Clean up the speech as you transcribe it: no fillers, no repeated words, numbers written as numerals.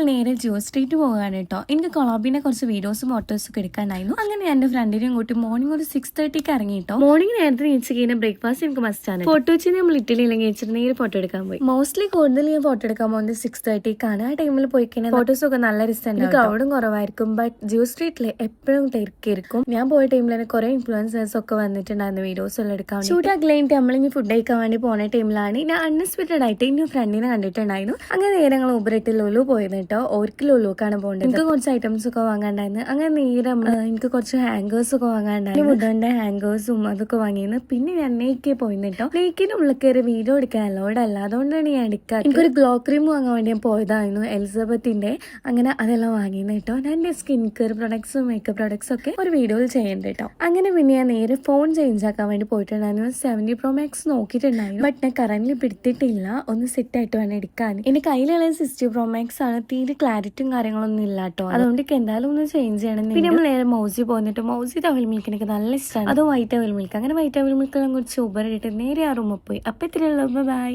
നമ്മൾ നേരെ ജിയോ സ്ട്രീറ്റ് പോകാണ് കേട്ടോ. എനിക്ക് കൊളാബിന്റെ കുറച്ച് വീഡിയോസും ഫോട്ടോസും ഒക്കെ എടുക്കാനായിരുന്നു. അങ്ങനെ എന്റെ ഫ്രണ്ടിനെയും കൂട്ടി മോർണിംഗ് ഒരു 6:30 ഇറങ്ങി കേട്ടോ. മോർണിംഗ് നേരത്തെ നീച്ച് കഴിഞ്ഞാൽ ബ്രേക്ക്ഫാസ്റ്റ് എനിക്ക് മസ്റ്റ് ആണ്. ഫോട്ടോ വെച്ച് നമ്മൾ ഇറ്റലി അല്ലെങ്കിൽ വെച്ചിട്ട് നേരെ ഫോട്ടോ എടുക്കാൻ പോയി. മോസ്റ്റ്ലി കൂടുതൽ ഞാൻ ഫോട്ടോ എടുക്കാൻ പോകുന്നത് 6:30 ആ ടൈമിൽ പോയി കഴിഞ്ഞാൽ ഫോട്ടോസ് ഒക്കെ നല്ല രസമുണ്ട്. ക്രൗഡും കുറവായിരിക്കും. ബട്ട് ജിയോ സ്ട്രീറ്റിൽ എപ്പോഴും തിരക്കിയിരിക്കും. ഞാൻ പോയ ടൈമിൽ തന്നെ കുറെ ഇൻഫ്ലുവൻസേഴ്സ് ഒക്കെ വന്നിട്ടുണ്ടായിരുന്നു വീഡിയോസ് എല്ലാം എടുക്കാൻ. ഷൂട്ട് ആക്കിയിട്ട് നമ്മളിങ്ങനെ ഫുഡ് കഴിക്കാൻ വേണ്ടി പോണ ടൈമിലാണ് ഞാൻ അൺഎക്സ്പെക്ടഡ് ആയിട്ട് എന്റെ ഫ്രണ്ടിനെ കണ്ടിട്ടുണ്ടായിരുന്നു. അങ്ങനെ നേരെ ഞങ്ങൾ ഊബറിട്ട് ലുലു പോയത് കേട്ടോ. ഓർക്ക് ലുലുക്കാണ് പോകേണ്ടത്. എനിക്ക് കുറച്ച് ഐറ്റംസ് ഒക്കെ വാങ്ങാണ്ടായിരുന്നു. അങ്ങനെ നേരെ എനിക്ക് കുറച്ച് ഹാങ്കേഴ്സ് ഒക്കെ വാങ്ങാണ്ടായിരുന്നു. മുതന്റെ ഹാങ്കേഴ്സും അതൊക്കെ വാങ്ങിയിരുന്നു. പിന്നെ ഞാൻ നെയ്ക്ക് പോയിന്ന് കേട്ടോ. നെയ്ക്കിന്റെ ഉള്ളിൽ കയറി വീഡിയോ എടുക്കാൻ അലോഡല്ല. അതുകൊണ്ടാണ് ഞാൻ എടുക്കാൻ. എനിക്കൊരു ഗ്ലോ ക്രീം വാങ്ങാൻ വേണ്ടി ഞാൻ പോയതായിരുന്നു എലിസബത്തിന്റെ. അങ്ങനെ അതെല്ലാം വാങ്ങിയിരുന്നു കേട്ടോ. ഞാൻ എന്റെ സ്കിൻ കെയർ പ്രൊഡക്ട്സും മേക്കപ്പ് പ്രൊഡക്ട്സും ഒക്കെ ഒരു വീഡിയോയിൽ ചെയ്യുന്നുണ്ട് കേട്ടോ. അങ്ങനെ പിന്നെ ഞാൻ നേരെ ഫോൺ ചേഞ്ച് ആക്കാൻ വേണ്ടി പോയിട്ടുണ്ടായിരുന്നു. 70 Pro Max നോക്കിയിട്ടുണ്ടായിരുന്നു. ബട്ട് ഞാൻ കറന്റ് പിടിച്ചിട്ടില്ല. ഒന്ന് സെറ്റ് ആയിട്ട് വേണം എടുക്കാൻ. എന്റെ കയ്യിലുള്ള 60 Pro Max ആണ്. തീരെ ക്ലാരിറ്റിയും കാര്യങ്ങളൊന്നും ഇല്ല കേട്ടോ. അതുകൊണ്ട് എന്തായാലും ഒന്ന് ചേഞ്ച് ചെയ്യണം. പിന്നെ നമ്മൾ നേരെ മൗസി പോന്നിട്ട് മൗസിയുടെ അവൽ മിൽക്ക് എനിക്ക് നല്ല ഇഷ്ടമാണ്. അത് വൈറ്റ് അവൽ മിൽക്ക്. അങ്ങനെ വൈറ്റ് അവൽ മിൽക്കെല്ലാം കുറിച്ച് ഊബർ ഇട്ട് നേരെ ആ റൂമിൽ പോയി. അപ്പൊ ഇത്രയുള്ള ബൈ.